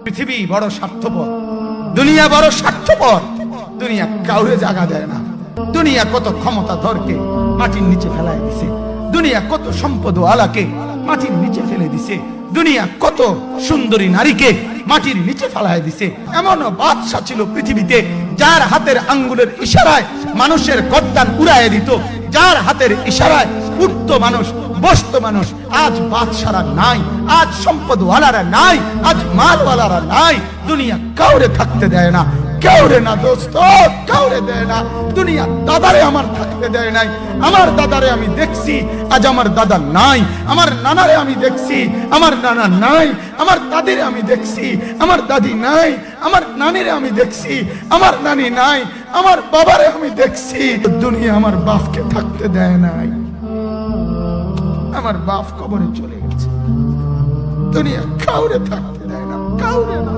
পৃথিবী বড় স্বার্থপর, দুনিয়া বড় স্বার্থপর। দুনিয়া কাউরে জায়গা দেয় না। দুনিয়া কত ক্ষমতাধরকে মাটির নিচে ফেলায় দিছে। দুনিয়া কত সম্পদ আলাকে মাটির নিচে ফেলে দিছে। দুনিয়া কত সুন্দরী নারীকে মাটির নিচে ফেলায় দিছে। এমন বাদশা ছিল পৃথিবীতে যার হাতের আঙ্গুলের ইশারায় মানুষের গর্দান উড়াইয়া দিত, যার হাতের ইশারায় উঠত মানুষ, বসত মানুষ। আজ বাদশারা নাই, আজ সম্পদওয়ালারা নাই, আজ মালওয়ালারা নাই। দুনিয়া কাউরে থাকতে দেয় না, কাউরে না দোস্ত, কাউরে দেয় না। দুনিয়া দাদারে আমার থাকতে দেয় নাই। আমার দাদারে আমি দেখছি, আজ আমার দাদা নাই। আমার নানারে আমি দেখছি, আমার নানা নাই। আমার দাদিরে আমি দেখছি, আমার দাদি নাই। আমার নানিরে আমি দেখছি, আমার নানি নাই। আমার বাবারে আমি দেখছি। দুনিয়া আমার বাপকে থাকতে দেয় নাই। আমার বাপ কবরে চলে গেছে। দুনিয়া কাউরে থাকতে দেয় না, কাউরে না।